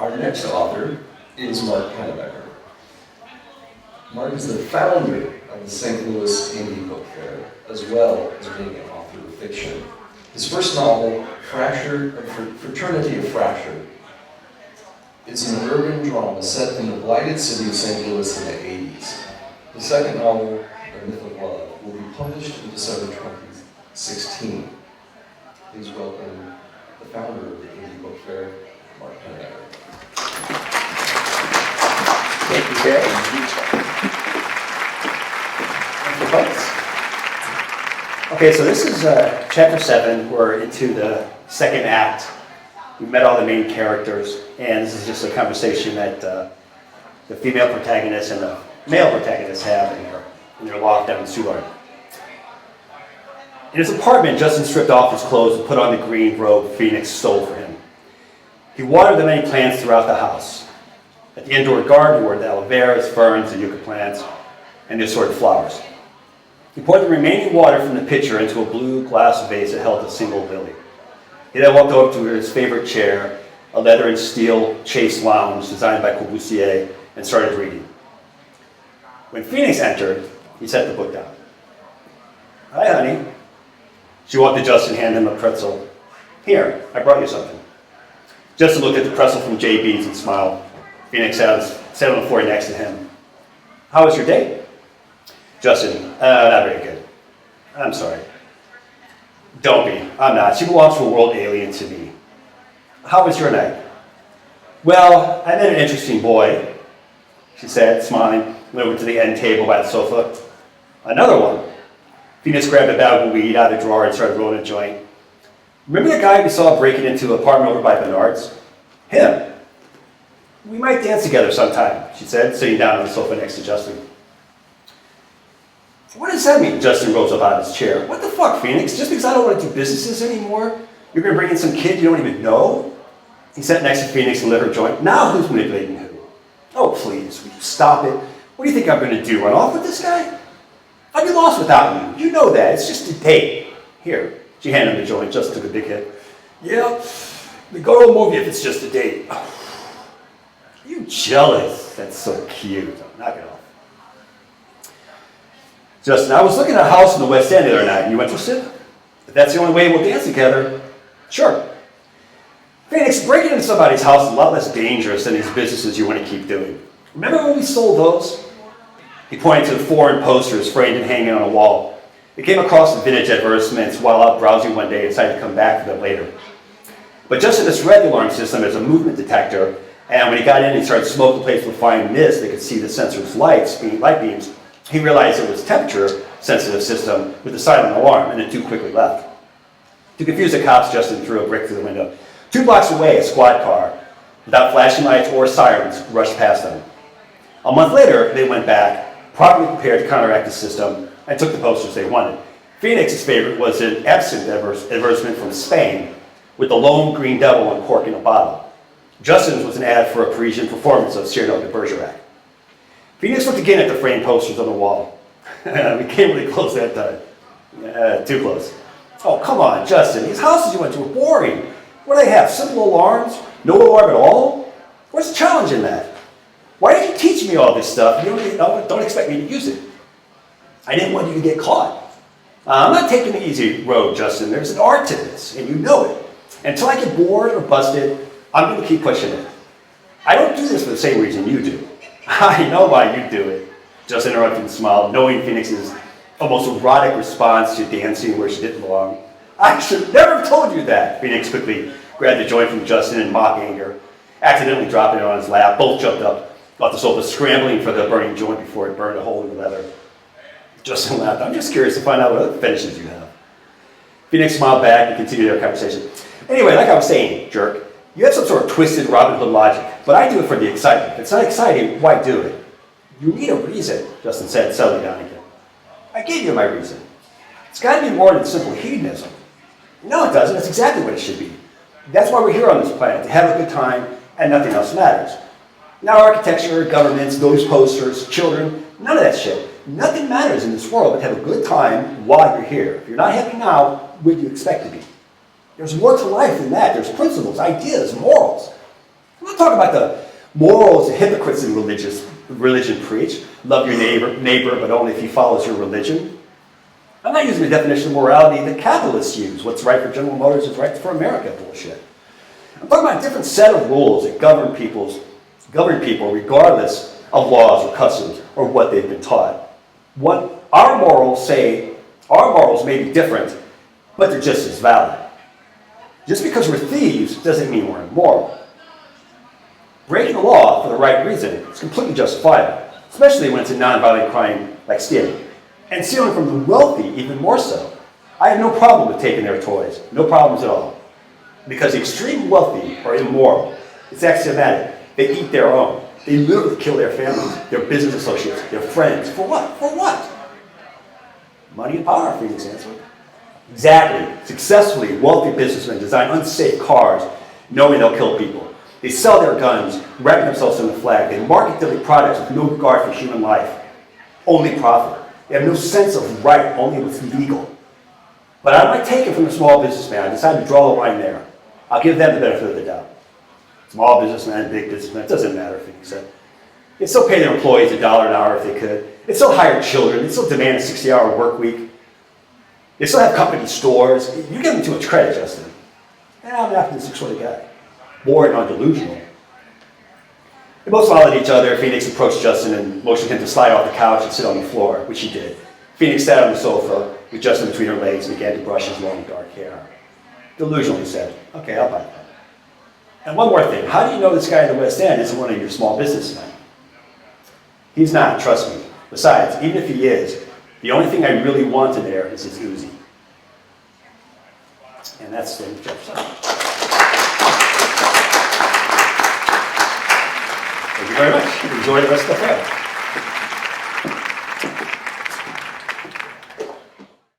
Our next author is Mark Pennebecker. Mark is the founder of the St. Louis Indie Book Fair, as well as being an author of fiction. His first novel, Fraternity of Fractures, is an urban drama set in the blighted city of St. Louis in the 80s. The second novel, The Myth of Love, will be published in December 2016. Please welcome the founder of the Indie Book Fair, Mark Pennebecker. Thank you, Gary. Thank you, folks. Okay, so this is chapter 7. We're into the second act. We met all the main characters, and this is just a conversation that the female protagonist and the male protagonist have in their lockdown in Soulard. In his apartment, Justin stripped off his clothes and put on the green robe Phoenix stole for him. He watered the many plants throughout the house. At the indoor garden were the aloe veras, ferns, and yucca plants, and the assorted flowers. He poured the remaining water from the pitcher into a blue glass vase that held a single lily. He then walked over to his favorite chair, a leather and steel chase lounge designed by Corbusier, and started reading. When Phoenix entered, he set the book down. "Hi, honey." She walked to Justin and handed him a pretzel. "Here, I brought you something." Justin looked at the pretzel from JB's and smiled. Phoenix sat on the floor next to him. "How was your date?" Justin, "Not very good." "I'm sorry." "Don't be. I'm not. She belongs to a world alien to me." "How was your night?" "Well, I met an interesting boy," she said, smiling, went over to the end table by the sofa. "Another one." Phoenix grabbed a bag of weed out of the drawer and started rolling a joint. "Remember the guy we saw breaking into an apartment over by Bernard's? Him. We might dance together sometime," she said, sitting down on the sofa next to Justin. "What does that mean?" Justin rose up out of his chair. "What the fuck, Phoenix? Just because I don't want to do businesses anymore, you're going to bring in some kid you don't even know?" He sat next to Phoenix and lit her joint. "Now who's manipulating who?" "Oh, please, will you stop it? What do you think I'm going to do, run off with this guy? I'd be lost without you. You know that. It's just a date. Here." She handed him the joint. Justin took a big hit. "Yeah, we go to a movie if it's just a date." "You jealous? That's so cute." "Knock it off." "Justin, I was looking at a house in the West End the other night. You interested? If that's the only way we'll dance together, sure." "Phoenix, breaking into somebody's house is a lot less dangerous than these businesses you want to keep doing. Remember when we sold those?" He pointed to the foreign posters framed and hanging on a wall. He came across the vintage advertisements while out browsing one day and decided to come back for them later. But Justin misread the alarm system as a movement detector, and when he got in and he started smoking the place with fine mist, they could see the sensor's light beams. He realized it was a temperature-sensitive system with a silent alarm, and then too quickly left. To confuse the cops, Justin threw a brick through the window. 2 blocks away, a squad car, without flashing lights or sirens, rushed past them. A month later, they went back, properly prepared to counteract the system, and took the posters they wanted. Phoenix's favorite was an absinthe advertisement from Spain, with the lone green devil and cork in a bottle. Justin's was an ad for a Parisian performance of Cyrano de Bergerac. Phoenix looked again at the framed posters on the wall. We came really close that time. Too close. "Oh, come on, Justin. These houses you went to were boring. What do they have? Simple alarms? No alarm at all? What's the challenge in that? Why did you teach me all this stuff? You don't expect me to use it." "I didn't want you to get caught." "I'm not taking the easy road, Justin. There's an art to this, and you know it. Until I get bored or busted, I'm going to keep pushing it. I don't do this for the same reason you do." "I know why you do it," Justin interrupted and smiled, knowing Phoenix's almost erotic response to dancing where she didn't belong. "I should never have told you that." Phoenix quickly grabbed the joint from Justin in mock anger, accidentally dropping it on his lap. Both jumped up off the sofa, scrambling for the burning joint before it burned a hole in the leather. Justin laughed. "I'm just curious to find out what other finishes you have." Phoenix smiled back and continued their conversation. "Anyway, like I was saying, jerk, you have some sort of twisted Robin Hood logic, but I do it for the excitement. If it's not exciting, why do it?" "You need a reason," Justin said, settling down again. "I gave you my reason. It's got to be more than simple hedonism." "No, it doesn't. It's exactly what it should be. That's why we're here on this planet, to have a good time, and nothing else matters. Not architecture, governments, those posters, children, none of that shit. Nothing matters in this world but have a good time while you're here. If you're not happy now, what do you expect to be? There's more to life than that. There's principles, ideas, morals. I'm not talking about the morals the hypocrites in religion preach. Love your neighbor, but only if he follows your religion. I'm not using the definition of morality that capitalists use. What's right for General Motors is right for America bullshit. I'm talking about a different set of rules that govern people regardless of laws or customs or what they've been taught. What our morals say, our morals may be different, but they're just as valid. Just because we're thieves doesn't mean we're immoral. Breaking the law for the right reason is completely justifiable, especially when it's a nonviolent crime like stealing. And stealing from the wealthy even more so. I have no problem with taking their toys, no problems at all. Because the extreme wealthy are immoral. It's axiomatic. They eat their own. They literally kill their families, their business associates, their friends. For what? For what? Money and power, Phoenix answered. Exactly. Successfully, wealthy businessmen design unsafe cars knowing they'll kill people. They sell their guns, wrapping themselves in the flag. They market deadly products with no regard for human life. Only profit. They have no sense of right, only what's legal. But I might take it from the small businessman. I decided to draw the line there. I'll give them the benefit of the doubt. Small businessman, big businessman, it doesn't matter, Phoenix said. They'd still pay their employees $1 an hour if they could. They'd still hire children. They'd still demand a 60-hour work week. They still have company stores. You're giving too much credit, Justin. Yeah, I'm an optimistic sort of guy. Bored and delusional. They both smiled at each other. Phoenix approached Justin and motioned him to slide off the couch and sit on the floor, which he did. Phoenix sat on the sofa with Justin between her legs and began to brush his long dark hair. Delusional, he said. Okay, I'll buy that. And one more thing. How do you know this guy in the West End isn't one of your small businessmen? He's not, trust me. Besides, even if he is, the only thing I really want in there is his Uzi. And that's James Jefferson. Thank you very much. Enjoy the rest of the fair.